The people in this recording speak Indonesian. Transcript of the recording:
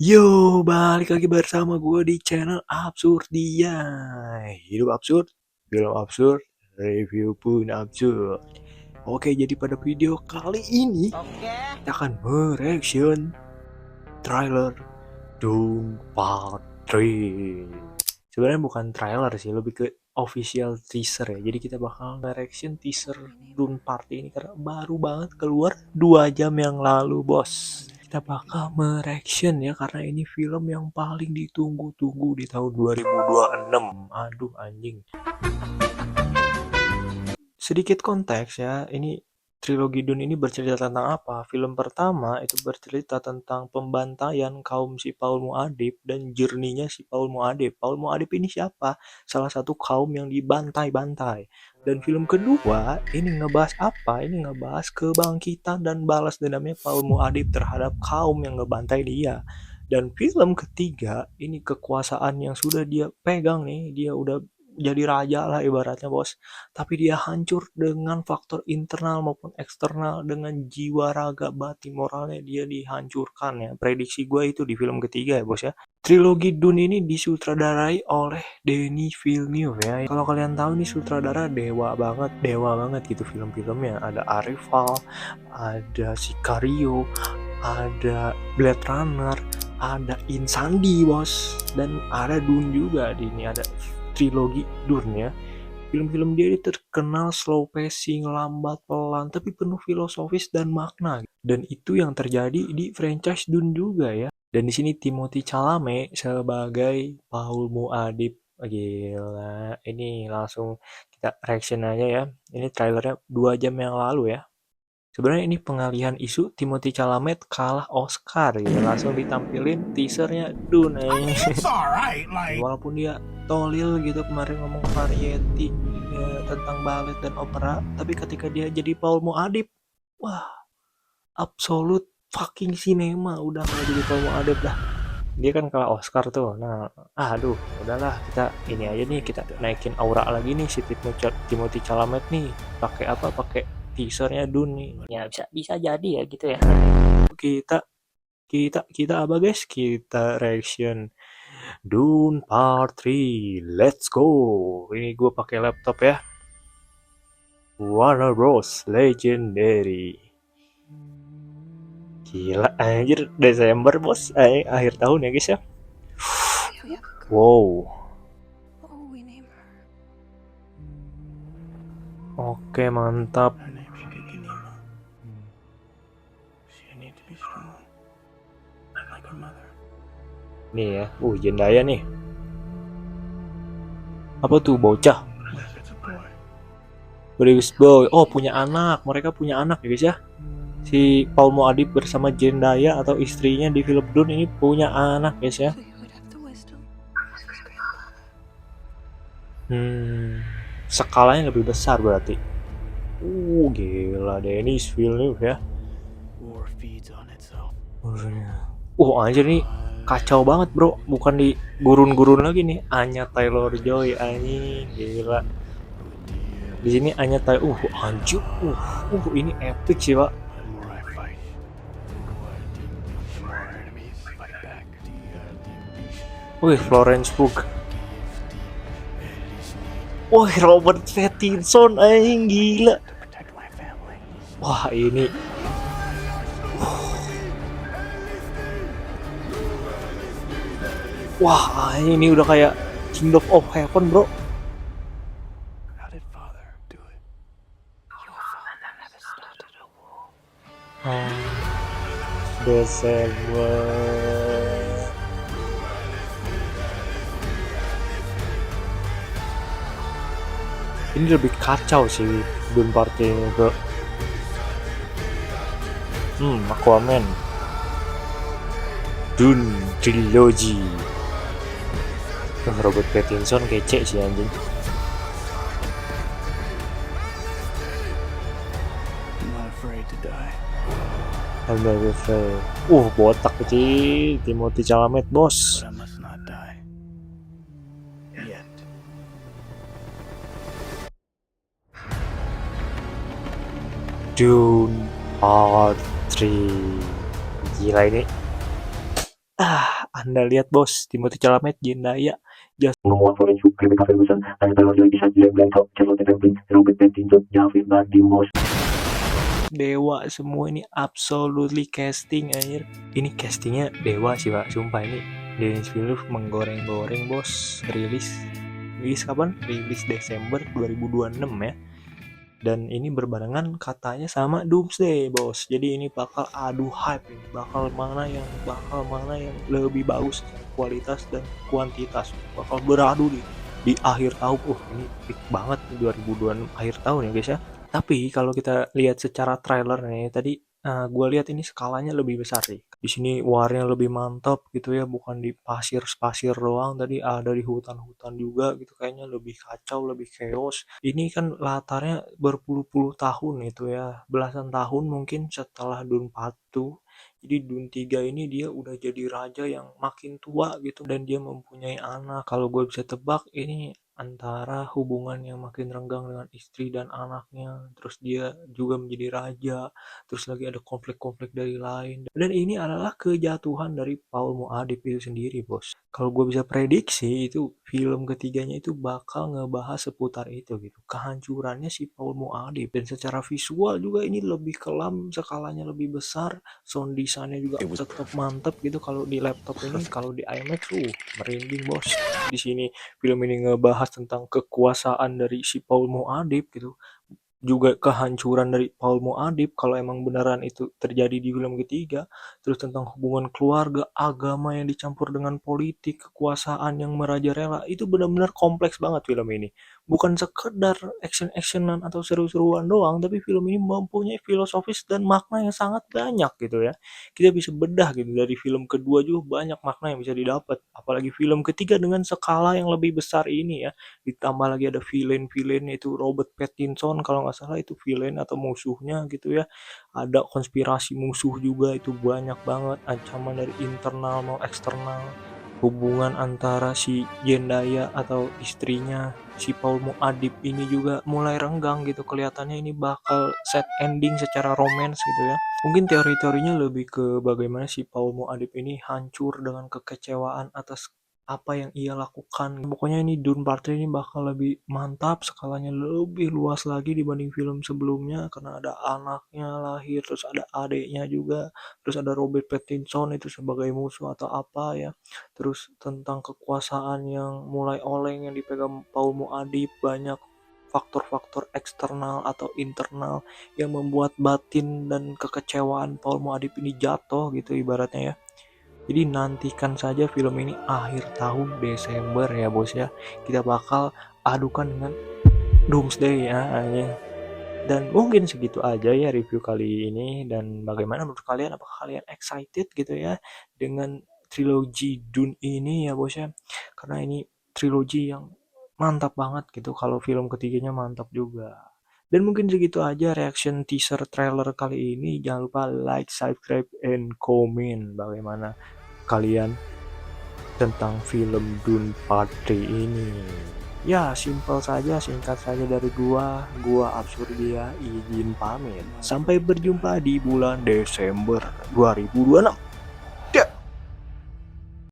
Yo, balik lagi bersama gue di channel Absurdia. Hidup absurd, film absurd, review pun absurd. Oke, jadi pada video kali ini kita akan mereaction trailer Doom Part 3. Sebenarnya bukan trailer sih, lebih ke official teaser ya. Jadi kita bakal mereaction teaser Doom Part ini karena baru banget keluar 2 jam yang lalu, bos. Kita bakal mereaction ya karena ini film yang paling ditunggu-tunggu di tahun 2026. Aduh anjing. Sedikit konteks ya, ini trilogi Dune ini bercerita tentang apa? Film pertama itu bercerita tentang pembantaian kaum si Paul Muad'Dib dan jerninya si Paul Muad'Dib. Paul Muad'Dib ini siapa? Salah satu kaum yang dibantai-bantai. Dan film kedua ini ngebahas apa? Ini ngebahas kebangkitan dan balas dendamnya Paul Muad'Dib terhadap kaum yang ngebantai dia. Dan film ketiga ini kekuasaan yang sudah dia pegang nih, dia udah jadi raja lah ibaratnya, bos, tapi dia hancur dengan faktor internal maupun eksternal, dengan jiwa raga batin moralnya dia dihancurkan ya. Prediksi gue itu di film ketiga ya, bos ya. Trilogi Dune ini disutradarai oleh Denis Villeneuve ya. Kalau kalian tahu nih sutradara dewa banget gitu film-filmnya. Ada Arrival, ada Sicario, ada Blade Runner, ada Insandi, bos, dan ada Dune juga. Di ini ada trilogi Dune ya. Film-film dia ini terkenal slow pacing, lambat pelan, tapi penuh filosofis dan makna. Dan itu yang terjadi di franchise Dune juga ya. Dan di sini Timothy Chalamet sebagai Paul Muad'Dib. Gila, ini langsung kita reaction aja ya. Ini trailernya 2 jam yang lalu ya. Sebenarnya ini pengalihan isu Timothy Chalamet kalah Oscar gitu. Langsung ditampilin teasernya Dune. Walaupun dia tolil gitu kemarin ngomong variety ya, tentang ballet dan opera, tapi ketika dia jadi Paul Muad'Dib, wah, absolute fucking cinema udah kalau jadi Paul Muad'Dib dah. Dia kan kalah Oscar tuh. Nah, aduh, udahlah kita ini aja nih, kita naikin aura lagi nih si Timothy Chalamet nih. Pakai apa? Pakai teasernya Dune nih. Ya bisa bisa jadi ya gitu ya. Kita kita apa guys? Kita reaction Dune Part 3. Let's go. Ini gue pakai laptop ya. Warner Bros. Legendary. Gila anjir, Desember bos. Akhir tahun ya guys ya. Wow. Oke, mantap. Nih ya, Zendaya nih. Apa tuh bocah? British Boy. Oh, punya anak. Mereka punya anak ya guys ya. Si Paul Muad'Dib bersama Zendaya atau istrinya di film Dune ini punya anak guys ya. Skalanya lebih besar berarti. Gila, Denis Villeneuve ya. Anjir nih kacau banget bro, bukan di gurun-gurun lagi nih. Anya Taylor-Joy anjing, gila. Di sini Anya Taylor, anjir, ini epic sih pak. Florence Pugh. Robert Pattinson anjing, gila. Wah ini ini udah kayak Kingdom of Heaven bro. Desember. Ini lebih kacau sih Dune Part ini bro. Aquaman, Dune Trilogy. Robert Pattinson kece sih anjing. I'm not afraid. Botak sih Timothy Chalamet bos. Dune Part 3. Gila ini. Anda lihat bos, Timothée Chalamet, Zendaya, Just Noah Florencio, Rebecca Ferguson, Taylor Joy, Isaac Blanco, Charlotte Rampling, Robert Pattinson, Javier Bardem, dewa semua ini absolutely casting anjir. Ini castingnya dewa sih pak, sumpah ini Denis Villeneuve menggoreng-goreng bos. Rilis kapan? Rilis Desember 2026 ya. Dan ini berbarengan katanya sama Doomsday bos. Jadi ini bakal adu hype ini. Bakal mana yang lebih bagus kualitas dan kuantitas. Bakal beradu di akhir tahun. Ini peak banget 2026 akhir tahun ya guys ya. Tapi kalau kita lihat secara trailer nih tadi, gue lihat ini skalanya lebih besar sih. Di sini warnya lebih mantap gitu ya, bukan di pasir doang. Tadi ada di hutan-hutan juga gitu, kayaknya lebih kacau, lebih chaos. Ini kan latarnya berpuluh-puluh tahun itu ya, belasan tahun mungkin setelah Dune Part 2. Jadi Dune 3 ini dia udah jadi raja yang makin tua gitu dan dia mempunyai anak. Kalau gue bisa tebak ini antara hubungan yang makin renggang dengan istri dan anaknya, terus dia juga menjadi raja, terus lagi ada konflik-konflik dari lain. Dan ini adalah kejatuhan dari Paul Muad'Dib itu sendiri, bos. Kalau gue bisa prediksi itu film ketiganya itu bakal ngebahas seputar itu gitu. Kehancurannya si Paul Muad'Dib dan secara visual juga ini lebih kelam, skalanya lebih besar, sound desainnya juga tetap mantep gitu. Kalau di laptop ini, kalau di IMAX, merinding bos. Di sini film ini ngebahas tentang kekuasaan dari si Paul Muad'Dib gitu, juga kehancuran dari Paul Muad'Dib kalau emang beneran itu terjadi di film ketiga, terus tentang hubungan keluarga, agama yang dicampur dengan politik, kekuasaan yang merajalela, itu benar-benar kompleks banget film ini. Bukan sekedar action-actionan atau seru-seruan doang, tapi film ini mempunyai filosofis dan makna yang sangat banyak gitu ya. Kita bisa bedah gitu dari film kedua juga banyak makna yang bisa didapat, apalagi film ketiga dengan skala yang lebih besar ini ya. Ditambah lagi ada villain itu Robert Pattinson kalau nggak salah itu villain atau musuhnya gitu ya. Ada konspirasi musuh juga itu banyak banget, ancaman dari internal mau eksternal, hubungan antara si Zendaya atau istrinya si Paul Muad'Dib ini juga mulai renggang gitu, kelihatannya ini bakal sad ending secara romance gitu ya. Mungkin teori-teorinya lebih ke bagaimana si Paul Muad'Dib ini hancur dengan kekecewaan atas apa yang ia lakukan. Pokoknya ini Dune Part 3 ini bakal lebih mantap, skalanya lebih luas lagi dibanding film sebelumnya karena ada anaknya lahir, terus ada adiknya juga, terus ada Robert Pattinson itu sebagai musuh atau apa ya. Terus tentang kekuasaan yang mulai oleng yang dipegang Paul Muad'Dib, banyak faktor-faktor eksternal atau internal yang membuat batin dan kekecewaan Paul Muad'Dib ini jatuh gitu ibaratnya ya. Jadi nantikan saja film ini akhir tahun Desember ya bos ya. Kita bakal adukan dengan Doomsday ya. Dan mungkin segitu aja ya review kali ini. Dan bagaimana menurut kalian? Apakah kalian excited gitu ya dengan trilogi Dune ini ya bos ya? Karena ini trilogi yang mantap banget gitu. Kalau film ketiganya mantap juga. Dan mungkin segitu aja reaction teaser trailer kali ini. Jangan lupa like, subscribe, and comment bagaimana kalian tentang film Dune Part 3 ini. Ya, simpel saja, singkat saja dari gua Absurdia izin pamit. Sampai berjumpa di bulan Desember 2026.